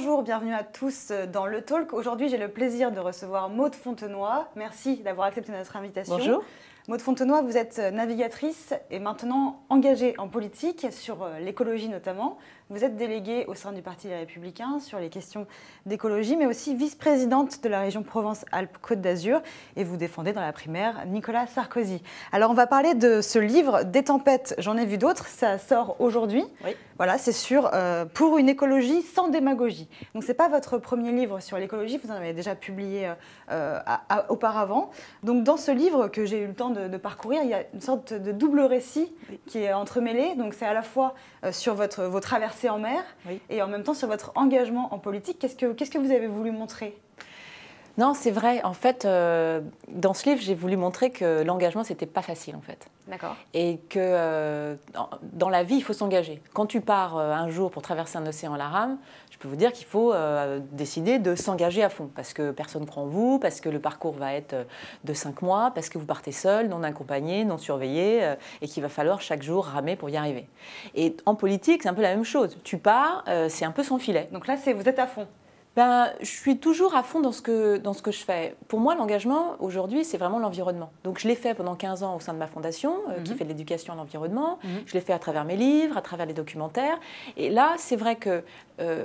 Bonjour, bienvenue à tous dans Le Talk. Aujourd'hui, j'ai le plaisir de recevoir Maude Fontenoy. Merci d'avoir accepté notre invitation. Bonjour. Maude Fontenoy, vous êtes navigatrice et maintenant engagée en politique sur l'écologie notamment. Vous êtes déléguée au sein du Parti Les Républicains sur les questions d'écologie, mais aussi vice-présidente de la région Provence-Alpes-Côte d'Azur et vous défendez dans la primaire Nicolas Sarkozy. Alors on va parler de ce livre, Des tempêtes, j'en ai vu d'autres, ça sort aujourd'hui. Oui. Voilà, c'est sur Pour une écologie sans démagogie. Donc ce n'est pas votre premier livre sur l'écologie, vous en avez déjà publié auparavant. Donc dans ce livre que j'ai eu le temps de parcourir, il y a une sorte de double récit qui est entremêlé. Donc c'est à la fois sur vos traversées en mer et en même temps sur votre engagement en politique. Qu'est-ce que vous avez voulu montrer ? Non, c'est vrai. En fait, dans ce livre, j'ai voulu montrer que l'engagement, c'était pas facile, en fait. D'accord. Et que dans la vie, il faut s'engager. Quand tu pars un jour pour traverser un océan à la rame, je peux vous dire qu'il faut décider de s'engager à fond. Parce que personne ne croit en vous, parce que le parcours va être de 5 mois, parce que vous partez seul, non accompagné, non surveillé, et qu'il va falloir chaque jour ramer pour y arriver. Et en politique, c'est un peu la même chose. Tu pars, c'est un peu sans filet. Donc là, vous êtes à fond. Je suis toujours à fond dans ce que je fais. Pour moi, l'engagement, aujourd'hui, c'est vraiment l'environnement. Donc, je l'ai fait pendant 15 ans au sein de ma fondation, qui fait de l'éducation à l'environnement. Je l'ai fait à travers mes livres, à travers les documentaires. Et là, c'est vrai que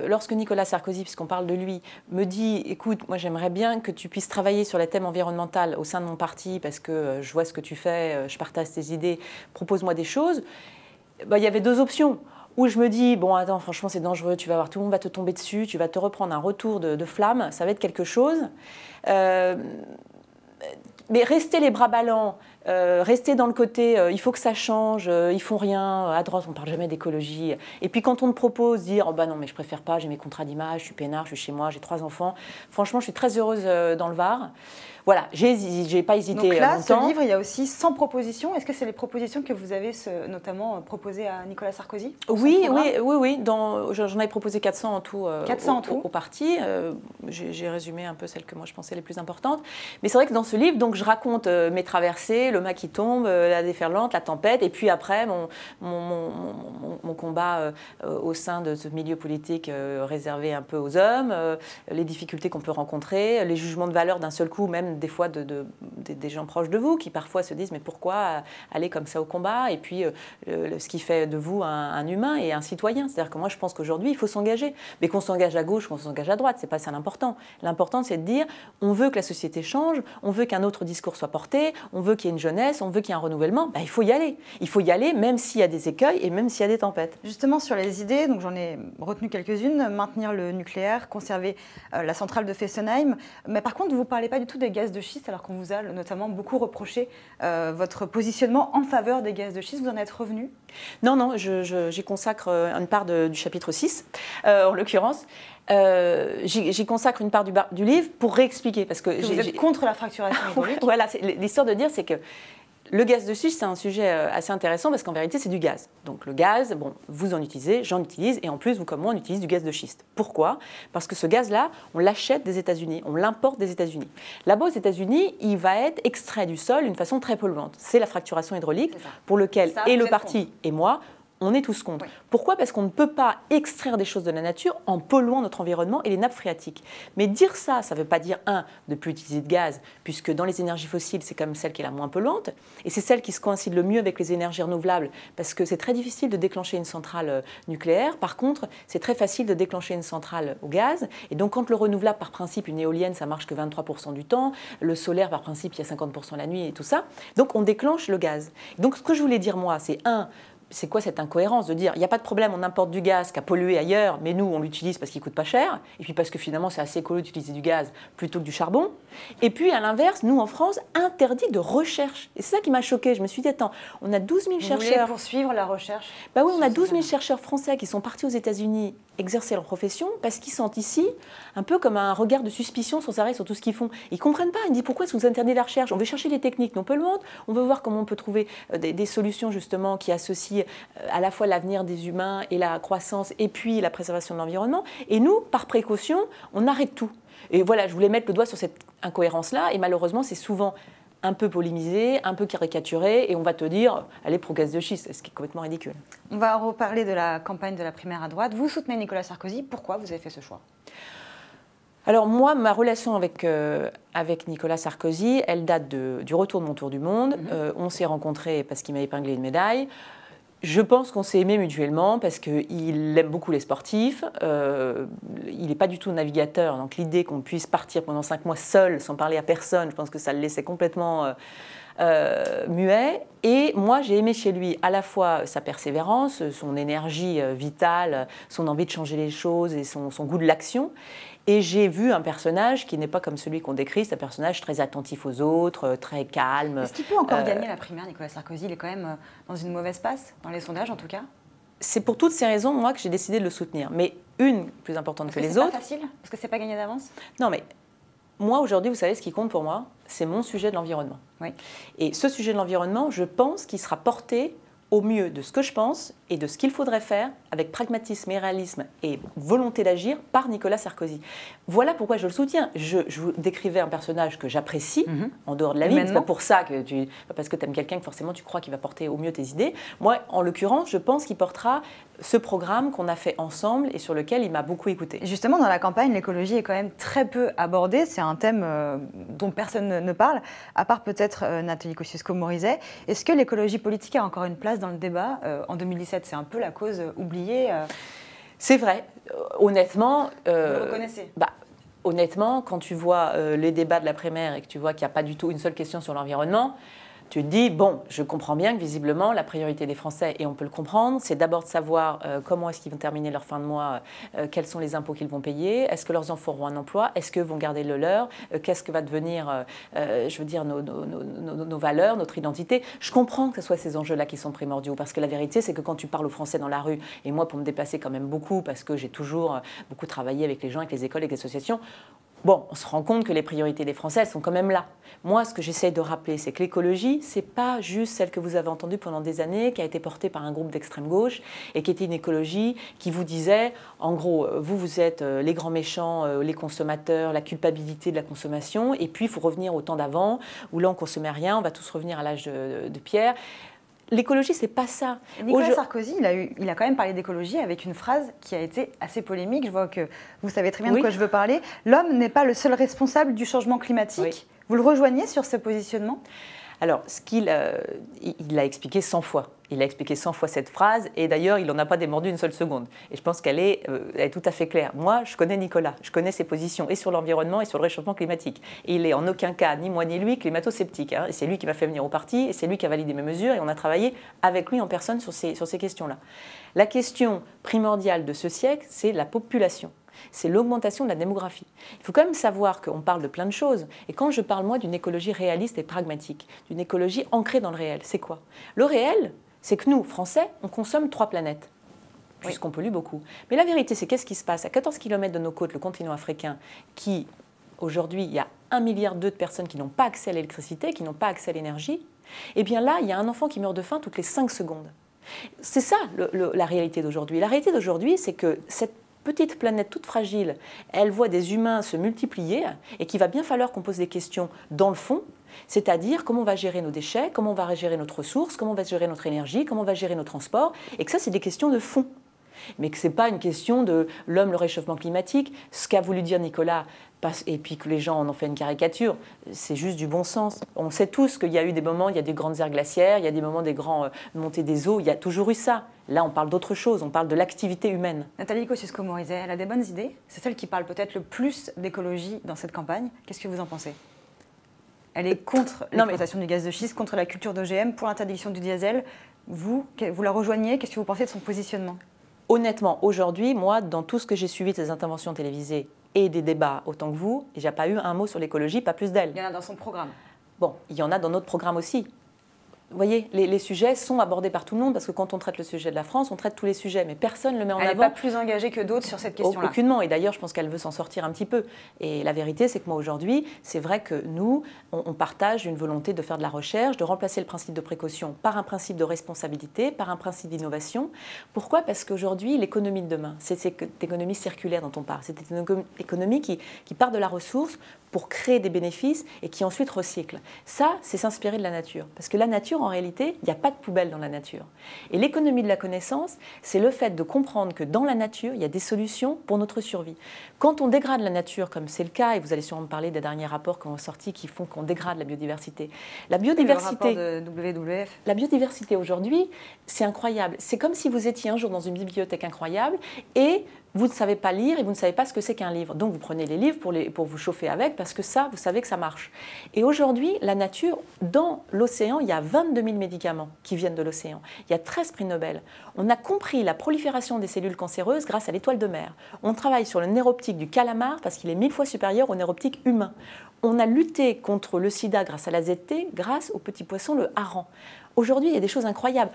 lorsque Nicolas Sarkozy, puisqu'on parle de lui, me dit « Écoute, moi, j'aimerais bien que tu puisses travailler sur les thèmes environnementaux au sein de mon parti, parce que je vois ce que tu fais, je partage tes idées, propose-moi des choses », il y avait deux options. Où je me dis, bon, attends, franchement, c'est dangereux, tu vas voir, tout le monde va te tomber dessus, tu vas te reprendre un retour de flamme, ça va être quelque chose. Mais rester les bras ballants, rester dans le côté, il faut que ça change, ils font rien, à droite, on ne parle jamais d'écologie. Et puis quand on te propose, dire, oh bah non, mais je préfère pas, j'ai mes contrats d'image, je suis peinard, je suis chez moi, j'ai 3 enfants. Franchement, je suis très heureuse dans le Var. Voilà, j'ai pas hésité longtemps. Donc là, longtemps. ce livre, il y a aussi 100 propositions. Est-ce que c'est les propositions que vous avez notamment proposées à Nicolas Sarkozy ? Oui. J'en avais proposé 400 en tout, 400 en tout. Au parti. J'ai résumé un peu celles que moi je pensais les plus importantes. Mais c'est vrai que dans ce livre, donc, je raconte mes traversées, le mât qui tombe, la déferlante, la tempête, et puis après mon combat au sein de ce milieu politique réservé un peu aux hommes, les difficultés qu'on peut rencontrer, les jugements de valeur d'un seul coup, même des fois des gens proches de vous qui parfois se disent mais pourquoi aller comme ça au combat, et puis ce qui fait de vous un humain et un citoyen. C'est-à-dire que moi je pense qu'aujourd'hui il faut s'engager, mais qu'on s'engage à gauche, qu'on s'engage à droite, c'est pas ça l'important. L'important c'est de dire on veut que la société change, on veut qu'un autre discours soit porté, on veut qu'il y ait une jeunesse, on veut qu'il y ait un renouvellement. Il faut y aller. Il faut y aller même s'il y a des écueils et même s'il y a des tempêtes. Justement sur les idées, donc j'en ai retenu quelques-unes, maintenir le nucléaire, conserver la centrale de Fessenheim, mais par contre vous ne parlez pas du tout des gaz de schiste, alors qu'on vous a notamment beaucoup reproché votre positionnement en faveur des gaz de schiste. Vous en êtes revenu ? Non, j'y consacre une part du chapitre 6, en l'occurrence. J'y consacre une part du livre pour réexpliquer. Parce que vous êtes contre la fracturation hydraulique. Voilà, l'histoire de dire, c'est que le gaz de schiste, c'est un sujet assez intéressant parce qu'en vérité, c'est du gaz. Donc le gaz, bon, vous en utilisez, j'en utilise, et en plus, vous comme moi, on utilise du gaz de schiste. Pourquoi ? Parce que ce gaz-là, on l'achète des États-Unis, on l'importe des États-Unis. Là-bas, aux États-Unis, il va être extrait du sol d'une façon très polluante. C'est la fracturation hydraulique, pour lequel, et le parti et moi, on est tous contre. Oui. Pourquoi ? Parce qu'on ne peut pas extraire des choses de la nature en polluant notre environnement et les nappes phréatiques. Mais dire ça, ça ne veut pas dire, de ne plus utiliser de gaz, puisque dans les énergies fossiles, c'est quand même celle qui est la moins polluante, et c'est celle qui se coïncide le mieux avec les énergies renouvelables, parce que c'est très difficile de déclencher une centrale nucléaire. Par contre, c'est très facile de déclencher une centrale au gaz, et donc quand le renouvelable, par principe, une éolienne, ça marche que 23% du temps, le solaire, par principe, il y a 50% la nuit et tout ça, donc on déclenche le gaz. Donc ce que je voulais dire, moi, c'est quoi cette incohérence de dire il n'y a pas de problème, on importe du gaz qui a pollué ailleurs, mais nous on l'utilise parce qu'il ne coûte pas cher, et puis parce que finalement c'est assez écolo d'utiliser du gaz plutôt que du charbon. Et puis à l'inverse, nous en France, interdit de recherche. Et c'est ça qui m'a choquée. Je me suis dit, attends, on a 12 000 chercheurs. Vous voulez poursuivre la recherche ? Oui, on a 12 000 chercheurs français qui sont partis aux États-Unis exercer leur profession parce qu'ils sentent ici un peu comme un regard de suspicion sans arrêt sur tout ce qu'ils font. Ils ne comprennent pas. Ils me disent pourquoi est-ce que vous interdisez la recherche ? On veut chercher les techniques non polluantes, on veut voir comment on peut trouver des solutions justement qui associent à la fois l'avenir des humains et la croissance et puis la préservation de l'environnement. Et nous, par précaution, on arrête tout. Et voilà, je voulais mettre le doigt sur cette incohérence-là, et malheureusement, c'est souvent un peu polémisé, un peu caricaturé, et on va te dire, elle est pro-gaz de schiste, ce qui est complètement ridicule. On va reparler de la campagne de la primaire à droite. Vous soutenez Nicolas Sarkozy. Pourquoi vous avez fait ce choix? Alors moi, ma relation avec Nicolas Sarkozy, elle date du retour de mon tour du monde. On s'est rencontrés parce qu'il m'a épinglé une médaille. Je pense qu'on s'est aimé mutuellement parce qu'il aime beaucoup les sportifs. Il n'est pas du tout navigateur, donc l'idée qu'on puisse partir pendant 5 mois seul, sans parler à personne, je pense que ça le laissait complètement muet. Et moi, j'ai aimé chez lui à la fois sa persévérance, son énergie vitale, son envie de changer les choses et son goût de l'action. Et j'ai vu un personnage qui n'est pas comme celui qu'on décrit, c'est un personnage très attentif aux autres, très calme. Est-ce qu'il peut encore gagner la primaire, Nicolas Sarkozy? Il est quand même dans une mauvaise passe, dans les sondages en tout cas. C'est pour toutes ces raisons, moi, que j'ai décidé de le soutenir. Mais une plus importante que les autres... C'est pas facile? Parce que c'est pas gagné d'avance? Non, mais moi, aujourd'hui, vous savez, ce qui compte pour moi, c'est mon sujet de l'environnement. Oui. Et ce sujet de l'environnement, je pense qu'il sera porté au mieux de ce que je pense et de ce qu'il faudrait faire avec pragmatisme et réalisme et volonté d'agir par Nicolas Sarkozy. Voilà pourquoi je le soutiens. Je vous décrivais un personnage que j'apprécie en dehors de la vie. C'est pas pour ça que parce que tu aimes quelqu'un que forcément tu crois qu'il va porter au mieux tes idées. Moi, en l'occurrence, je pense qu'il portera ce programme qu'on a fait ensemble et sur lequel il m'a beaucoup écouté. Justement, dans la campagne, l'écologie est quand même très peu abordée. C'est un thème dont personne ne parle, à part peut-être Nathalie Kosciusko-Morizet. Est-ce que l'écologie politique a encore une place dans le débat? En 2017, c'est un peu la cause oubliée. C'est vrai. Honnêtement... Vous le reconnaissez? Honnêtement, quand tu vois les débats de l'après-mère et que tu vois qu'il n'y a pas du tout une seule question sur l'environnement, tu te dis, bon, je comprends bien que visiblement, la priorité des Français, et on peut le comprendre, c'est d'abord de savoir comment est-ce qu'ils vont terminer leur fin de mois, quels sont les impôts qu'ils vont payer, est-ce que leurs enfants auront un emploi, est-ce qu'eux vont garder le leur, qu'est-ce que va devenir, je veux dire, nos valeurs, notre identité. Je comprends que ce soit ces enjeux-là qui sont primordiaux, parce que la vérité, c'est que quand tu parles aux Français dans la rue, et moi, pour me déplacer quand même beaucoup, parce que j'ai toujours beaucoup travaillé avec les gens, avec les écoles, avec les associations, bon, on se rend compte que les priorités des Français, elles sont quand même là. Moi, ce que j'essaie de rappeler, c'est que l'écologie, c'est pas juste celle que vous avez entendue pendant des années, qui a été portée par un groupe d'extrême gauche, et qui était une écologie qui vous disait, en gros, vous êtes les grands méchants, les consommateurs, la culpabilité de la consommation, et puis il faut revenir au temps d'avant, où là, on ne consommait rien, on va tous revenir à l'âge de pierre. L'écologie, c'est pas ça. Nicolas Sarkozy, il a quand même parlé d'écologie avec une phrase qui a été assez polémique. Je vois que vous savez très bien de quoi je veux parler. L'homme n'est pas le seul responsable du changement climatique. Oui. Vous le rejoignez sur ce positionnement? Alors, il l'a expliqué 100 fois. Il a expliqué 100 fois cette phrase, et d'ailleurs, il n'en a pas démordu une seule seconde. Et je pense qu'elle est tout à fait claire. Moi, je connais Nicolas, je connais ses positions, et sur l'environnement, et sur le réchauffement climatique. Et il est en aucun cas, ni moi ni lui, climato-sceptique. Et c'est lui qui m'a fait venir au parti, et c'est lui qui a validé mes mesures, et on a travaillé avec lui en personne sur ces questions-là. La question primordiale de ce siècle, c'est la population. C'est l'augmentation de la démographie. Il faut quand même savoir qu'on parle de plein de choses. Et quand je parle, moi, d'une écologie réaliste et pragmatique, d'une écologie ancrée dans le réel, c'est quoi? Le réel, c'est que nous, Français, on consomme 3 planètes, puisqu'on pollue beaucoup. Mais la vérité, c'est qu'est-ce qui se passe? À 14 km de nos côtes, le continent africain, qui, aujourd'hui, il y a 1,2 milliard de personnes qui n'ont pas accès à l'électricité, qui n'ont pas accès à l'énergie, eh bien là, il y a un enfant qui meurt de faim toutes les 5 secondes. C'est ça, la réalité d'aujourd'hui. La réalité d'aujourd'hui, c'est que cette petite planète toute fragile, elle voit des humains se multiplier et qu'il va bien falloir qu'on pose des questions dans le fond, c'est-à-dire comment on va gérer nos déchets, comment on va gérer notre ressource, comment on va gérer notre énergie, comment on va gérer nos transports, et que ça, c'est des questions de fond. Mais que ce n'est pas une question de l'homme, le réchauffement climatique, ce qu'a voulu dire Nicolas, et puis que les gens en ont fait une caricature, c'est juste du bon sens. On sait tous qu'il y a eu des moments, il y a des grandes aires glaciaires, il y a des moments des grandes montées des eaux, il y a toujours eu ça. Là, on parle d'autre chose, on parle de l'activité humaine. Nathalie Kosciusko-Morizet, elle a des bonnes idées. C'est celle qui parle peut-être le plus d'écologie dans cette campagne. Qu'est-ce que vous en pensez? Elle est contre l'exploitation du gaz de schiste, contre la culture d'OGM, pour l'interdiction du diesel. Vous la rejoignez? Qu'est-ce que vous pensez de son positionnement? Honnêtement, aujourd'hui, moi, dans tout ce que j'ai suivi de ses interventions télévisées et des débats autant que vous, il n'y a pas eu un mot sur l'écologie, pas plus d'elle. Il y en a dans son programme. Bon, il y en a dans notre programme aussi. vous voyez, les sujets sont abordés par tout le monde, parce que quand on traite le sujet de la France, on traite tous les sujets, mais personne ne le met en avant. Elle n'est pas plus engagée que d'autres sur cette question-là. Aucunement, et d'ailleurs, je pense qu'elle veut s'en sortir un petit peu. Et la vérité, c'est que moi, aujourd'hui, c'est vrai que nous, on partage une volonté de faire de la recherche, de remplacer le principe de précaution par un principe de responsabilité, par un principe d'innovation. Pourquoi ? Parce qu'aujourd'hui, l'économie de demain, c'est cette économie circulaire dont on parle. C'est une économie qui part de la ressource pour créer des bénéfices et qui ensuite recycle. Ça, c'est s'inspirer de la nature. Parce que la nature, en réalité, il n'y a pas de poubelle dans la nature. Et l'économie de la connaissance, c'est le fait de comprendre que dans la nature, il y a des solutions pour notre survie. Quand on dégrade la nature, comme c'est le cas, et vous allez sûrement me parler des derniers rapports qui ont sorti qui font qu'on dégrade la biodiversité. La biodiversité, le rapport de WWF. La biodiversité aujourd'hui, c'est incroyable. C'est comme si vous étiez un jour dans une bibliothèque incroyable et vous ne savez pas lire et vous ne savez pas ce que c'est qu'un livre. Donc vous prenez les livres pour vous chauffer avec, parce que ça, vous savez que ça marche. Et aujourd'hui, la nature, dans l'océan, il y a 22 000 médicaments qui viennent de l'océan. Il y a 13 prix Nobel. On a compris la prolifération des cellules cancéreuses grâce à l'étoile de mer. On travaille sur le nerf optique du calamar parce qu'il est 1000 fois supérieur au nerf optique humain. On a lutté contre le sida grâce à la ZT, grâce au petit poisson, le hareng. Aujourd'hui, il y a des choses incroyables.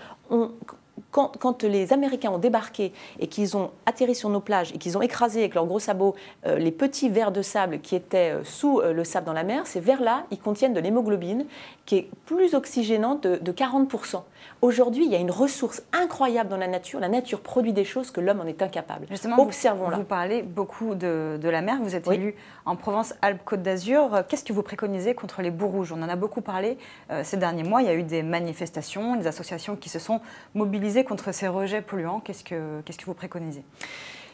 Quand les Américains ont débarqué et qu'ils ont atterri sur nos plages et qu'ils ont écrasé avec leurs gros sabots les petits vers de sable qui étaient sous le sable dans la mer, ces vers-là, ils contiennent de l'hémoglobine qui est plus oxygénante de 40%. Aujourd'hui, il y a une ressource incroyable dans la nature. La nature produit des choses que l'homme en est incapable. Justement, observons-la. Vous parlez beaucoup de la mer. Vous êtes élu en Provence-Alpes-Côte d'Azur. Qu'est-ce que vous préconisez contre les boues rouges ? On en a beaucoup parlé ces derniers mois. Il y a eu des manifestations, des associations qui se sont mobilisées contre ces rejets polluants. Qu'est-ce que vous préconisez ?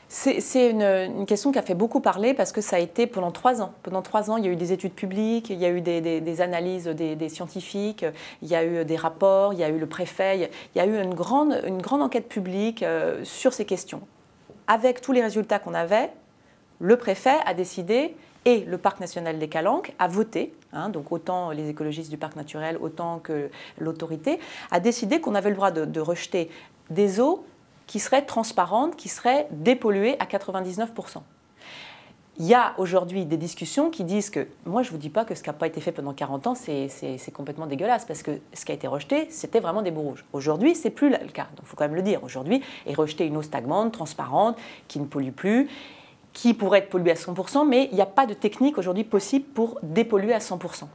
C'est une question qui a fait beaucoup parler parce que ça a été pendant 3 ans. Pendant 3 ans, il y a eu des études publiques, il y a eu des analyses des scientifiques, il y a eu des rapports, il y a eu le préfet, il y a eu une grande enquête publique sur ces questions. Avec tous les résultats qu'on avait, le préfet a décidé, et le Parc national des Calanques a voté, donc autant les écologistes du parc naturel, autant que l'autorité, a décidé qu'on avait le droit de rejeter des eaux qui seraient transparentes, qui seraient dépolluées à 99%. Il y a aujourd'hui des discussions qui disent que, moi je ne vous dis pas que ce qui n'a pas été fait pendant 40 ans, c'est complètement dégueulasse, parce que ce qui a été rejeté, c'était vraiment des boues rouges. Aujourd'hui, ce n'est plus le cas, donc il faut quand même le dire. Aujourd'hui, est rejetée une eau stagnante, transparente, qui ne pollue plus, qui pourrait être polluée à 100%, mais il n'y a pas de technique aujourd'hui possible pour dépolluer à 100%.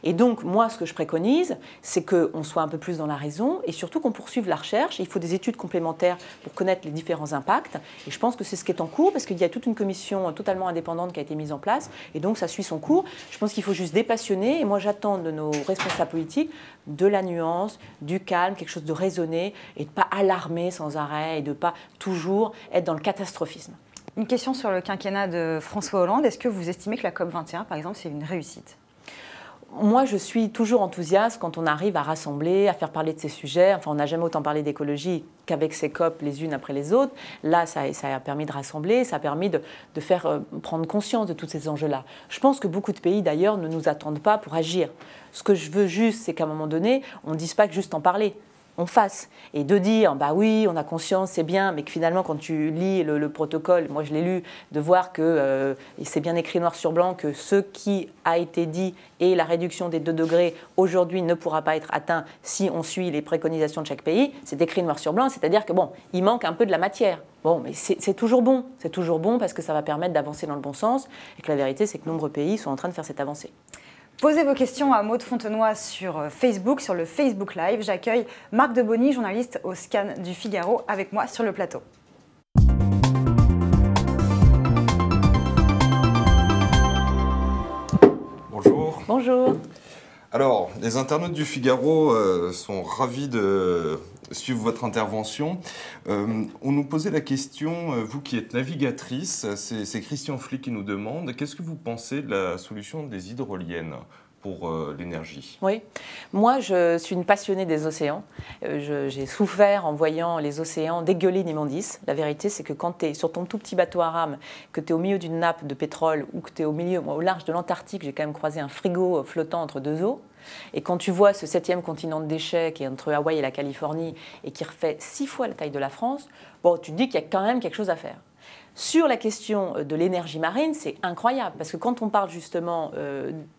Et donc, moi, ce que je préconise, c'est qu'on soit un peu plus dans la raison et surtout qu'on poursuive la recherche. Il faut des études complémentaires pour connaître les différents impacts. Et je pense que c'est ce qui est en cours, parce qu'il y a toute une commission totalement indépendante qui a été mise en place. Et donc, ça suit son cours. Je pense qu'il faut juste dépassionner. Et moi, j'attends de nos responsables politiques de la nuance, du calme, quelque chose de raisonné, et de ne pas alarmer sans arrêt et de ne pas toujours être dans le catastrophisme. Une question sur le quinquennat de François Hollande. Est-ce que vous estimez que la COP21, par exemple, c'est une réussite ? Moi, je suis toujours enthousiaste quand on arrive à rassembler, à faire parler de ces sujets. Enfin, on n'a jamais autant parlé d'écologie qu'avec ces COP les unes après les autres. Là, ça a permis de rassembler, ça a permis de faire prendre conscience de tous ces enjeux-là. Je pense que beaucoup de pays, d'ailleurs, ne nous attendent pas pour agir. Ce que je veux juste, c'est qu'à un moment donné, on ne dise pas que juste en parler. On fasse. Et de dire, bah oui, on a conscience, c'est bien, mais que finalement, quand tu lis le protocole, moi je l'ai lu, de voir que c'est bien écrit noir sur blanc que ce qui a été dit et la réduction des 2 degrés aujourd'hui ne pourra pas être atteint si on suit les préconisations de chaque pays, c'est écrit noir sur blanc, c'est-à-dire que bon, il manque un peu de la matière. Bon, mais c'est toujours bon. C'est toujours bon parce que ça va permettre d'avancer dans le bon sens et que la vérité, c'est que nombreux pays sont en train de faire cette avancée. Posez vos questions à Maud Fontenoy sur Facebook, sur le Facebook Live. J'accueille Marc Debony, journaliste au Scan du Figaro, avec moi sur le plateau. Bonjour. Bonjour. Alors, les internautes du Figaro sont ravis de suivre votre intervention. On nous posait la question, vous qui êtes navigatrice, c'est Christian Flick qui nous demande, qu'est-ce que vous pensez de la solution des hydroliennes pour l'énergie? Oui, moi je suis une passionnée des océans. J'ai souffert en voyant les océans dégueuler d'immondices. La vérité, c'est que quand tu es sur ton tout petit bateau à rame, que tu es au milieu d'une nappe de pétrole ou que tu es au large de l'Antarctique, j'ai quand même croisé un frigo flottant entre 2 eaux. Et quand tu vois ce 7e continent de déchets qui est entre Hawaï et la Californie et qui refait 6 fois la taille de la France, bon, tu te dis qu'il y a quand même quelque chose à faire. Sur la question de l'énergie marine, c'est incroyable, parce que quand on parle justement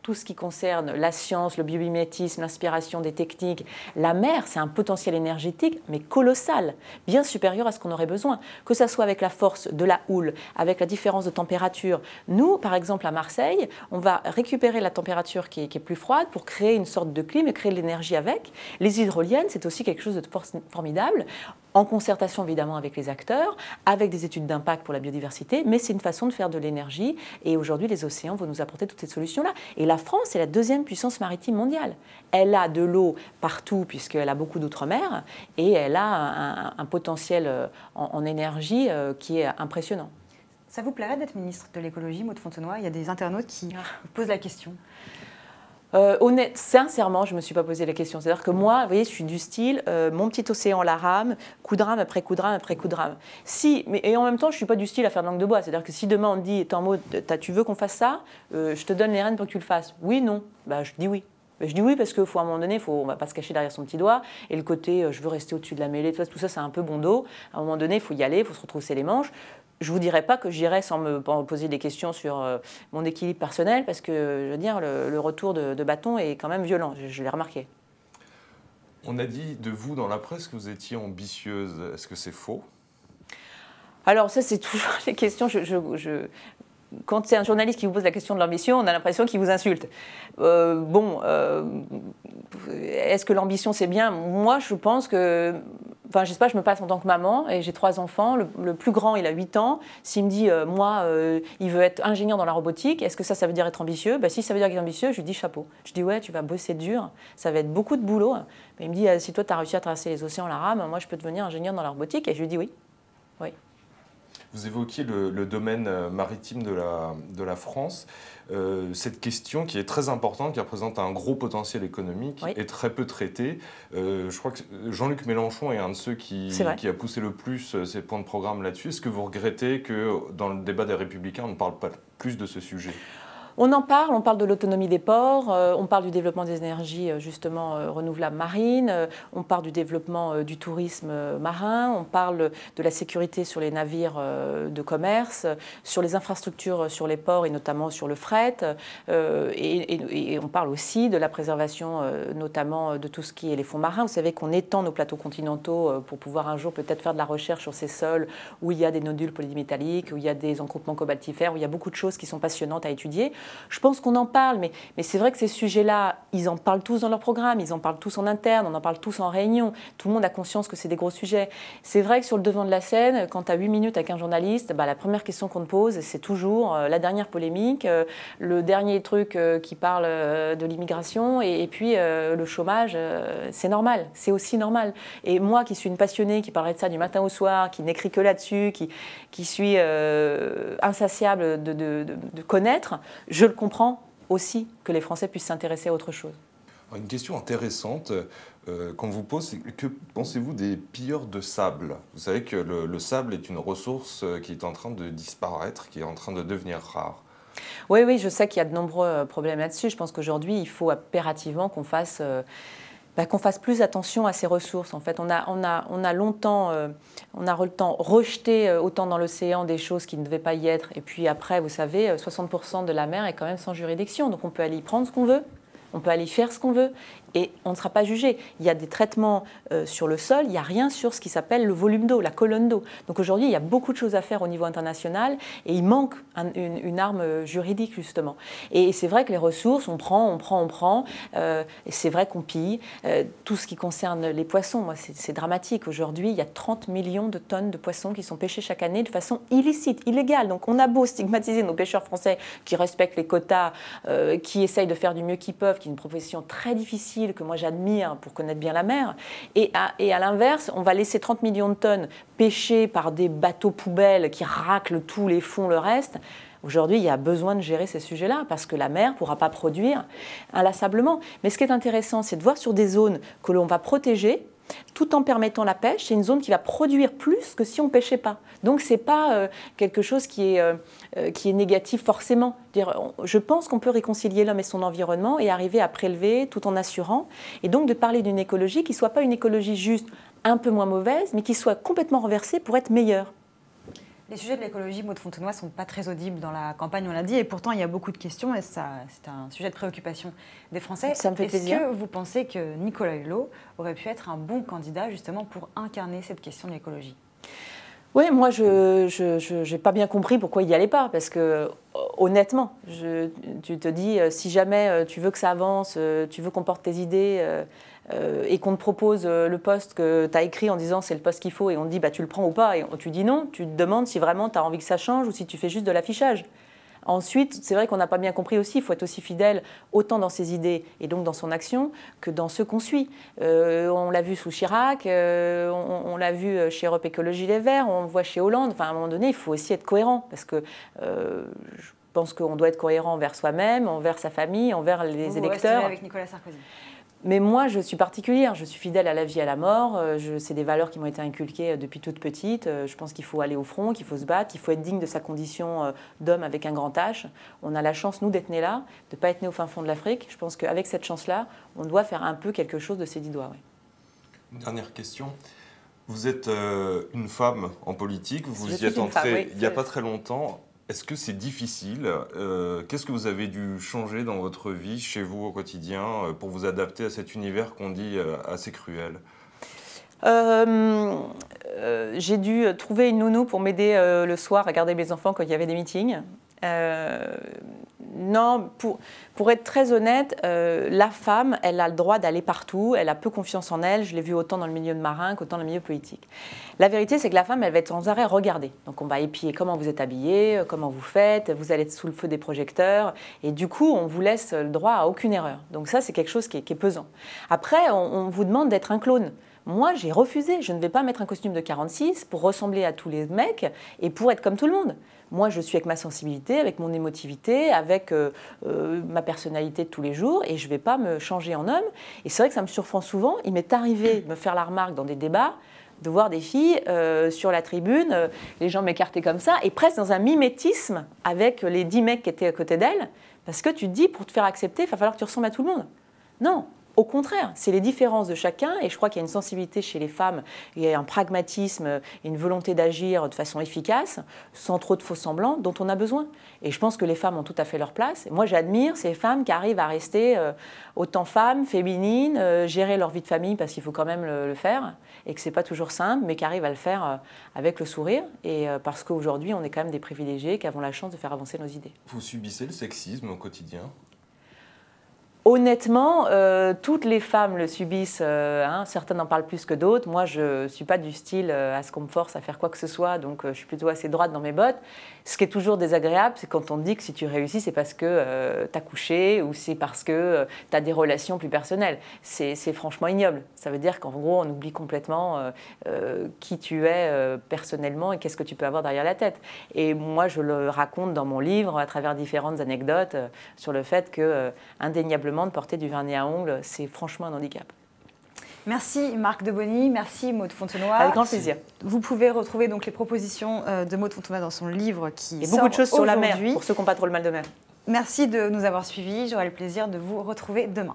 tout ce qui concerne la science, le biomimétisme, l'inspiration des techniques, la mer, c'est un potentiel énergétique, mais colossal, bien supérieur à ce qu'on aurait besoin, que ça soit avec la force de la houle, avec la différence de température. Nous, par exemple, à Marseille, on va récupérer la température qui est plus froide pour créer une sorte de clim et créer de l'énergie avec. Les hydroliennes, c'est aussi quelque chose de formidable, en concertation évidemment avec les acteurs, avec des études d'impact pour la biodiversité, mais c'est une façon de faire de l'énergie. Et aujourd'hui, les océans vont nous apporter toutes ces solutions-là. Et la France est la deuxième puissance maritime mondiale. Elle a de l'eau partout, puisqu'elle a beaucoup d'outre-mer, et elle a un potentiel en énergie qui est impressionnant. Ça vous plairait d'être ministre de l'écologie, Maud Fontenoy? Il y a des internautes qui vous posent la question. Sincèrement, je ne me suis pas posé la question. C'est-à-dire que moi, vous voyez, je suis du style, mon petit océan la rame, coup de rame après coup de rame après coup de rame. Et en même temps, je ne suis pas du style à faire de langue de bois. C'est-à-dire que si demain on me dit, Maud, tu veux qu'on fasse ça, je te donne les rênes pour que tu le fasses. Oui, non. Je dis oui. Je dis oui parce qu'à un moment donné, on ne va pas se cacher derrière son petit doigt. Et le côté, je veux rester au-dessus de la mêlée, tout ça, c'est un peu bon dos. À un moment donné, il faut y aller, il faut se retrousser les manches. Je ne vous dirais pas que j'irai sans me poser des questions sur mon équilibre personnel, parce que, je veux dire, le retour de bâton est quand même violent, je l'ai remarqué. On a dit de vous dans la presse que vous étiez ambitieuse. Est-ce que c'est faux? Alors ça, c'est toujours les questions... Quand c'est un journaliste qui vous pose la question de l'ambition, on a l'impression qu'il vous insulte. Est-ce que l'ambition, c'est bien? Moi, je pense que... Enfin, je sais pas, je me passe en tant que maman et j'ai 3 enfants. Le plus grand, il a 8 ans. S'il me dit, il veut être ingénieur dans la robotique, est-ce que ça veut dire être ambitieux? Si ça veut dire être ambitieux, je lui dis chapeau. Je dis, ouais, tu vas bosser dur, ça va être beaucoup de boulot. Mais il me dit, si toi, tu as réussi à traverser les océans, la rame, moi, je peux devenir ingénieur dans la robotique. Et je lui dis oui. Oui. Vous évoquiez le domaine maritime de la France. Cette question qui est très importante, qui représente un gros potentiel économique, oui, est très peu traitée. Je crois que Jean-Luc Mélenchon est un de ceux qui a poussé le plus ses points de programme là-dessus. Est-ce que vous regrettez que dans le débat des Républicains, on ne parle pas plus de ce sujet ? On en parle, on parle de l'autonomie des ports, on parle du développement des énergies justement renouvelables marines, on parle du développement du tourisme marin, on parle de la sécurité sur les navires de commerce, sur les infrastructures sur les ports et notamment sur le fret, et on parle aussi de la préservation notamment de tout ce qui est les fonds marins. Vous savez qu'on étend nos plateaux continentaux pour pouvoir un jour peut-être faire de la recherche sur ces sols où il y a des nodules polymétalliques, où il y a des encroupements cobaltifères, où il y a beaucoup de choses qui sont passionnantes à étudier. Je pense qu'on en parle, mais c'est vrai que ces sujets-là, ils en parlent tous dans leur programme, ils en parlent tous en interne, on en parle tous en réunion. Tout le monde a conscience que c'est des gros sujets. C'est vrai que sur le devant de la scène, quand tu as 8 minutes avec un journaliste, la première question qu'on te pose, c'est toujours la dernière polémique, le dernier truc qui parle de l'immigration, et puis le chômage, c'est normal, c'est aussi normal. Et moi qui suis une passionnée, qui parlerai de ça du matin au soir, qui n'écrit que là-dessus, qui suis insatiable de connaître, je le comprends aussi que les Français puissent s'intéresser à autre chose. Une question intéressante qu'on vous pose, c'est que pensez-vous des pilleurs de sable? Vous savez que le sable est une ressource qui est en train de disparaître, qui est en train de devenir rare. Oui, je sais qu'il y a de nombreux problèmes là-dessus. Je pense qu'aujourd'hui, il faut impérativement qu'on fasse plus attention à ces ressources. En fait, on a longtemps rejeté autant dans l'océan des choses qui ne devaient pas y être. Et puis après, vous savez, 60% de la mer est quand même sans juridiction. Donc on peut aller y prendre ce qu'on veut, on peut aller y faire ce qu'on veut. Et on ne sera pas jugé. Il y a des traitements sur le sol, il n'y a rien sur ce qui s'appelle le volume d'eau, la colonne d'eau. Donc aujourd'hui, il y a beaucoup de choses à faire au niveau international et il manque une arme juridique, justement. Et c'est vrai que les ressources, on prend. Et c'est vrai qu'on pille. Tout ce qui concerne les poissons, moi, c'est dramatique. Aujourd'hui, il y a 30 millions de tonnes de poissons qui sont pêchés chaque année de façon illicite, illégale. Donc on a beau stigmatiser nos pêcheurs français qui respectent les quotas, qui essayent de faire du mieux qu'ils peuvent, qui est une profession très difficile, que moi j'admire pour connaître bien la mer, et à l'inverse, on va laisser 30 millions de tonnes pêchées par des bateaux poubelles qui raclent tous les fonds, le reste. Aujourd'hui, il y a besoin de gérer ces sujets-là parce que la mer ne pourra pas produire inlassablement. Mais ce qui est intéressant, c'est de voir sur des zones que l'on va protéger, tout en permettant la pêche, c'est une zone qui va produire plus que si on ne pêchait pas. Donc ce n'est pas quelque chose qui est négatif forcément. Je pense qu'on peut réconcilier l'homme et son environnement et arriver à prélever tout en assurant. Et donc de parler d'une écologie qui ne soit pas une écologie juste un peu moins mauvaise, mais qui soit complètement renversée pour être meilleure. Les sujets de l'écologie, Maud Fontenoy, ne sont pas très audibles dans la campagne, on l'a dit, et pourtant il y a beaucoup de questions et c'est un sujet de préoccupation des Français. Ça me fait plaisir. Est-ce que vous pensez que Nicolas Hulot aurait pu être un bon candidat justement pour incarner cette question de l'écologie ? Oui, moi, je n'ai pas bien compris pourquoi il n'y allait pas, parce que, honnêtement, tu te dis, si jamais tu veux que ça avance, tu veux qu'on porte tes idées, et qu'on te propose le poste que tu as écrit en disant c'est le poste qu'il faut, et on te dit, bah, tu le prends ou pas, et tu dis non, tu te demandes si vraiment tu as envie que ça change ou si tu fais juste de l'affichage. Ensuite, c'est vrai qu'on n'a pas bien compris aussi, il faut être aussi fidèle autant dans ses idées et donc dans son action que dans ce qu'on suit. On l'a vu sous Chirac, on l'a vu chez Europe Écologie Les Verts, on le voit chez Hollande. Enfin, à un moment donné, il faut aussi être cohérent parce que je pense qu'on doit être cohérent envers soi-même, envers sa famille, envers les électeurs. Vous avec Nicolas Sarkozy. Mais moi, je suis particulière. Je suis fidèle à la vie et à la mort. C'est des valeurs qui m'ont été inculquées depuis toute petite. Je pense qu'il faut aller au front, qu'il faut se battre, qu'il faut être digne de sa condition d'homme avec un grand H. On a la chance, nous, d'être nés là, de ne pas être nés au fin fond de l'Afrique. Je pense qu'avec cette chance-là, on doit faire un peu quelque chose de ses 10 doigts. Oui. Une dernière question. Vous êtes une femme en politique. Vous y êtes entrée femme, oui, il n'y a pas très longtemps. Est-ce que c'est difficile ? Qu'est-ce que vous avez dû changer dans votre vie, chez vous, au quotidien, pour vous adapter à cet univers qu'on dit assez cruel ? J'ai dû trouver une nounou pour m'aider le soir à garder mes enfants quand il y avait des meetings. Non, pour être très honnête, la femme, elle a le droit d'aller partout, elle a peu confiance en elle, je l'ai vu autant dans le milieu de marin qu'autant dans le milieu politique. La vérité, c'est que la femme, elle va être sans arrêt regardée. Donc on va épier comment vous êtes habillée, comment vous faites, vous allez être sous le feu des projecteurs, et du coup, on vous laisse le droit à aucune erreur. Donc ça, c'est quelque chose qui est pesant. Après, on vous demande d'être un clone. Moi, j'ai refusé. Je ne vais pas mettre un costume de 46 pour ressembler à tous les mecs et pour être comme tout le monde. Moi, je suis avec ma sensibilité, avec mon émotivité, avec ma personnalité de tous les jours et je ne vais pas me changer en homme. Et c'est vrai que ça me surprend souvent. Il m'est arrivé de me faire la remarque dans des débats, de voir des filles sur la tribune, les gens m'écarter comme ça, et presque dans un mimétisme avec les 10 mecs qui étaient à côté d'elle, parce que tu te dis, pour te faire accepter, il va falloir que tu ressembles à tout le monde. Non. Au contraire, c'est les différences de chacun et je crois qu'il y a une sensibilité chez les femmes, il y a un pragmatisme et une volonté d'agir de façon efficace, sans trop de faux semblants, dont on a besoin. Et je pense que les femmes ont tout à fait leur place. Et moi, j'admire ces femmes qui arrivent à rester autant femmes, féminines, gérer leur vie de famille parce qu'il faut quand même le faire et que ce n'est pas toujours simple, mais qui arrivent à le faire avec le sourire et parce qu'aujourd'hui, on est quand même des privilégiés qui avons la chance de faire avancer nos idées. Vous subissez le sexisme au quotidien ? Honnêtement, toutes les femmes le subissent, certaines en parlent plus que d'autres. Moi, je ne suis pas du style à ce qu'on me force à faire quoi que ce soit, donc je suis plutôt assez droite dans mes bottes. Ce qui est toujours désagréable, c'est quand on te dit que si tu réussis, c'est parce que tu as couché ou c'est parce que tu as des relations plus personnelles. C'est franchement ignoble. Ça veut dire qu'en gros, on oublie complètement qui tu es personnellement et qu'est-ce que tu peux avoir derrière la tête. Et moi, je le raconte dans mon livre à travers différentes anecdotes sur le fait que, indéniablement, de porter du vernis à ongles, c'est franchement un handicap. Merci Marc Debony, merci Maud Fontenoy. Avec grand plaisir. Vous pouvez retrouver donc les propositions de Maud Fontenoy dans son livre qui et sort beaucoup de choses sur la mer, aujourd'hui. pour ceux qui n'ont pas trop le mal de mer. Merci de nous avoir suivis, j'aurai le plaisir de vous retrouver demain.